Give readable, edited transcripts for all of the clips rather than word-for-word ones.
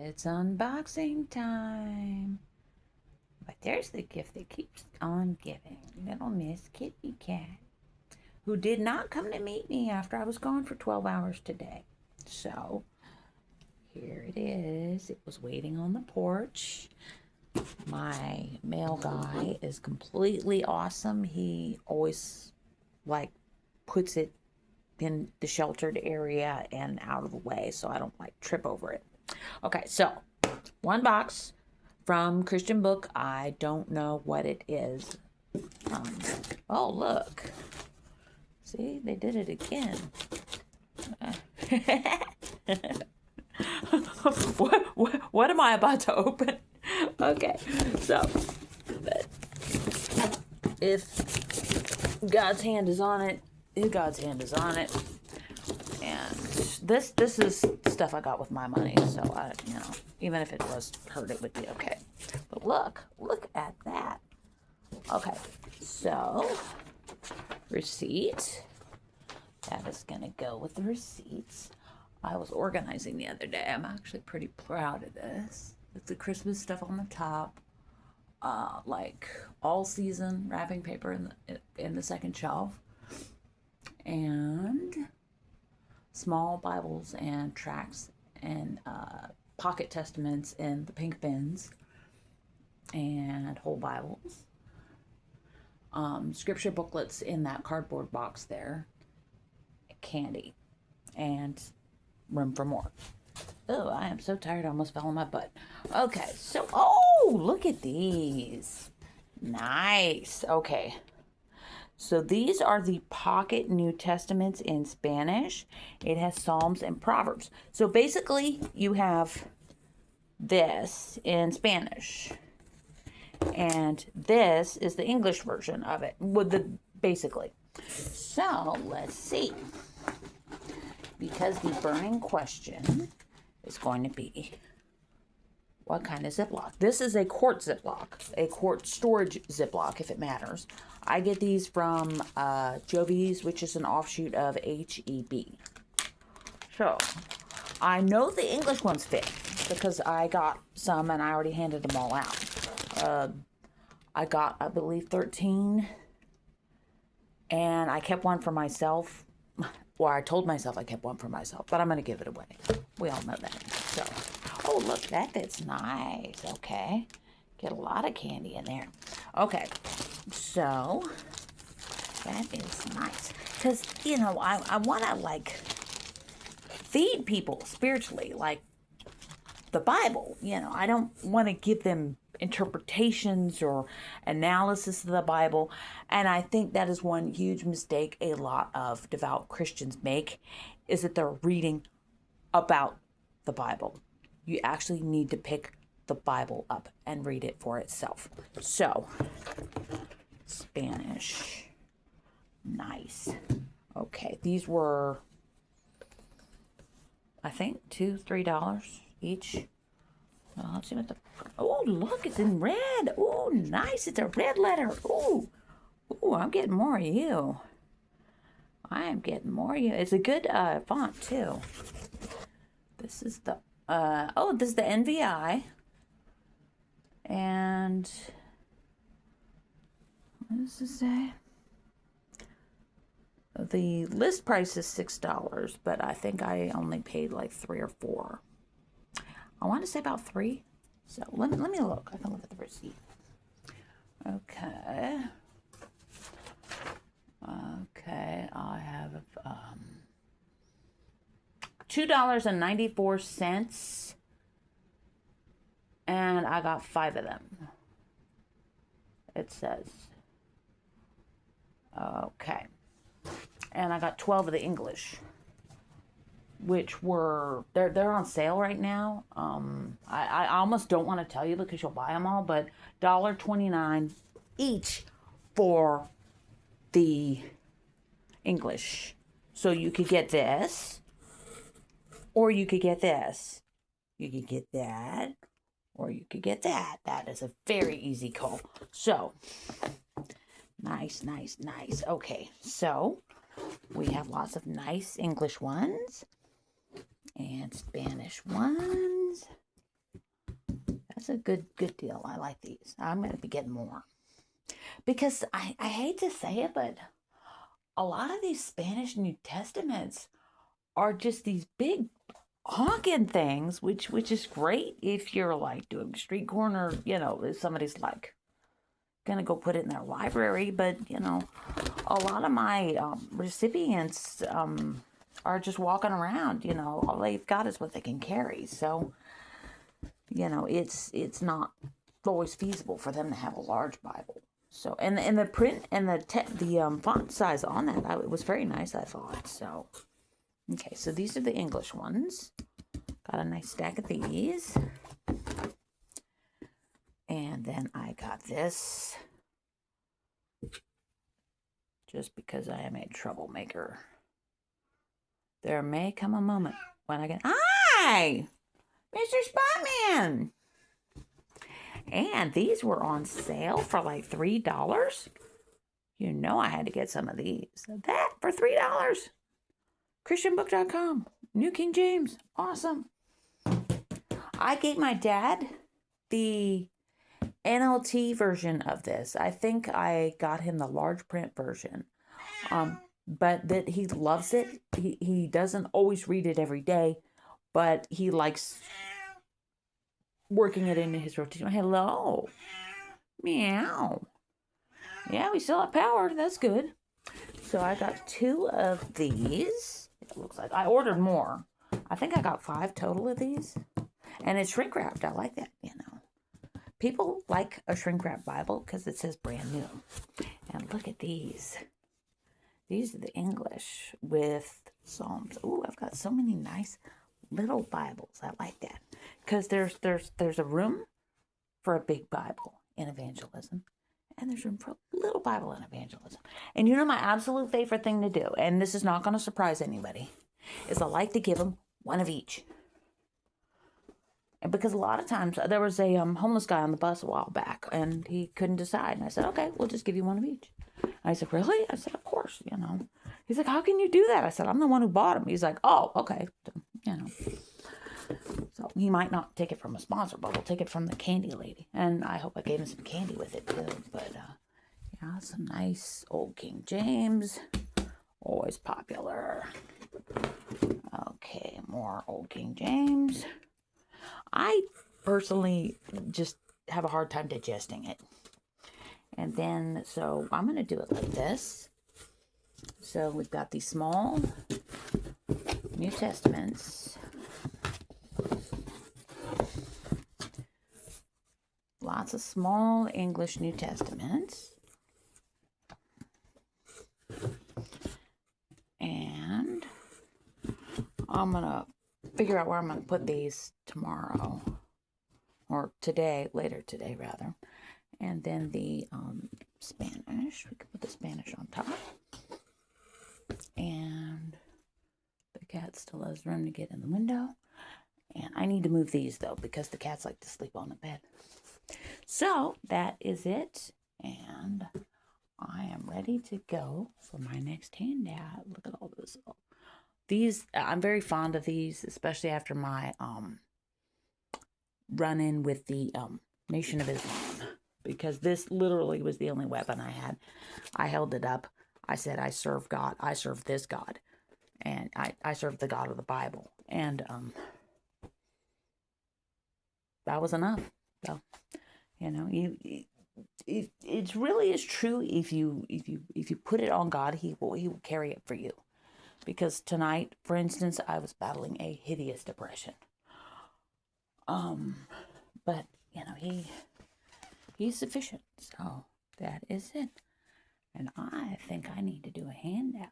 It's unboxing time. But there's the gift that keeps on giving. Little Miss Kitty Cat, who did not come to meet me after I was gone for 12 hours today. So, here it is. It was waiting on the porch. My mail guy is completely awesome. He always, puts it in the sheltered area and out of the way so I don't, trip over it. Okay, so one box from Christian Book. I don't know what it is. Um, oh, look. See, they did it again. What am I about to open? Okay, so if God's hand is on it, if God's hand is on it, and this is stuff I got with my money, so I, even if it was hurt, it would be okay. But look at that. Okay, so receipt. That is gonna go with the receipts. I was organizing the other day. I'm actually pretty proud of this. It's the Christmas stuff on the top, like all season wrapping paper in the second shelf, and small Bibles and tracts and pocket testaments in the pink bins, and whole Bibles, scripture booklets in that cardboard box there, candy, and room for more. Oh, I am so tired, I almost fell on my butt. Okay, so, oh, look at these. Nice. Okay. So these are the pocket New Testaments in Spanish. It has Psalms and Proverbs. So basically, you have this in Spanish. And this is the English version of it, basically. So, let's see. Because the burning question is going to be, what kind of Ziploc? This is a quart Ziploc, a quart storage Ziploc, if it matters. I get these from Jovi's, which is an offshoot of HEB. So, I know the English ones fit because I got some and I already handed them all out. I got, I believe, 13, and I kept one for myself. Or I told myself I kept one for myself, but I'm going to give it away. We all know that. So, oh, look, that fits nice. Okay. Get a lot of candy in there. Okay. So, that is nice. Because, I want to, feed people spiritually, like the Bible. I don't want to give them interpretations or analysis of the Bible. And I think that is one huge mistake a lot of devout Christians make, is that they're reading about the Bible. You actually need to pick the Bible up and read it for itself. So, Spanish. Nice. Okay, these were, I think, $2-3 each. Let's see what oh, look, it's in red. Oh, nice. It's a red letter. Oh, I'm getting more of you. I am getting more of you. It's a good font, too. This is the, this is the NVI. And, what does it say? The list price is $6, but I think I only paid like 3 or 4. I want to say about 3. So let me look. I can look at the receipt. Okay. Okay, I have $2.94, and I got 5 of them. It says. Okay. And I got 12 of the English, which were, they're on sale right now. I almost don't want to tell you because you'll buy them all, but $1.29 each for the English. So you could get this, or you could get this. You could get that, or you could get that. That is a very easy call. So, nice. Okay, so we have lots of nice English ones and Spanish ones. a good deal. I like these. I'm going to be getting more. Because I hate to say it, but a lot of these Spanish New Testaments are just these big honking things, which is great if you're like doing street corner, if somebody's like gonna go put it in their library. But a lot of my recipients are just walking around. All they've got is what they can carry. So it's not always feasible for them to have a large Bible. So and the print and the font size on that, it was very nice, I thought. So okay, so these are the English ones. Got a nice stack of these. And then I got this. Just because I am a troublemaker. There may come a moment when I get... Hi! Mr. Spotman! And these were on sale for like $3. I had to get some of these. That for $3. ChristianBook.com. New King James. Awesome. I gave my dad the NLT version of this. I think I got him the large print version. But that he loves it. He doesn't always read it every day, but he likes working it into his rotation. Hello. Meow. Yeah, we still have power. That's good. So I got 2 of these. It looks like I ordered more. I think I got 5 total of these. And it's shrink wrapped. I like that, People like a shrink wrap Bible because it says brand new. And look at these. These are the English with Psalms. Ooh, I've got so many nice little Bibles. I like that. Because there's a room for a big Bible in evangelism. And there's room for a little Bible in evangelism. And my absolute favorite thing to do, and this is not going to surprise anybody, is I like to give them one of each. And because a lot of times, there was a homeless guy on the bus a while back, and he couldn't decide. And I said, okay, we'll just give you one of each. And I said, really? I said, of course, He's like, how can you do that? I said, I'm the one who bought him. He's like, oh, okay. So he might not take it from a sponsor, but we'll take it from the candy lady. And I hope I gave him some candy with it too. But some nice old King James. Always popular. Okay, more old King James. I personally just have a hard time digesting it. And then, so I'm going to do it like this. So we've got these small New Testaments. Lots of small English New Testaments. And I'm going to figure out where I'm going to put these tomorrow. Or today, later today rather. And then the Spanish. We can put the Spanish on top. And the cat still has room to get in the window. And I need to move these though, because the cats like to sleep on the bed. So that is it. And I am ready to go for my next handout. Look at all this. These, I'm very fond of these, especially after my run-in with the Nation of Islam. Because this literally was the only weapon I had. I held it up. I said, I serve God. I serve this God. And I serve the God of the Bible. And that was enough. So, it really is true. If you put it on God, He will carry it for you. Because tonight, for instance, I was battling a hideous depression. But He's sufficient. So that is it. And I think I need to do a handout.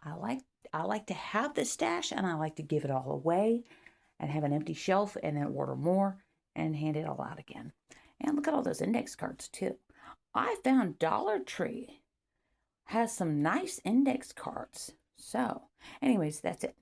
I like to have the stash, and I like to give it all away and have an empty shelf and then order more and hand it all out again. And look at all those index cards too. I found Dollar Tree has some nice index cards. So anyways, that's it.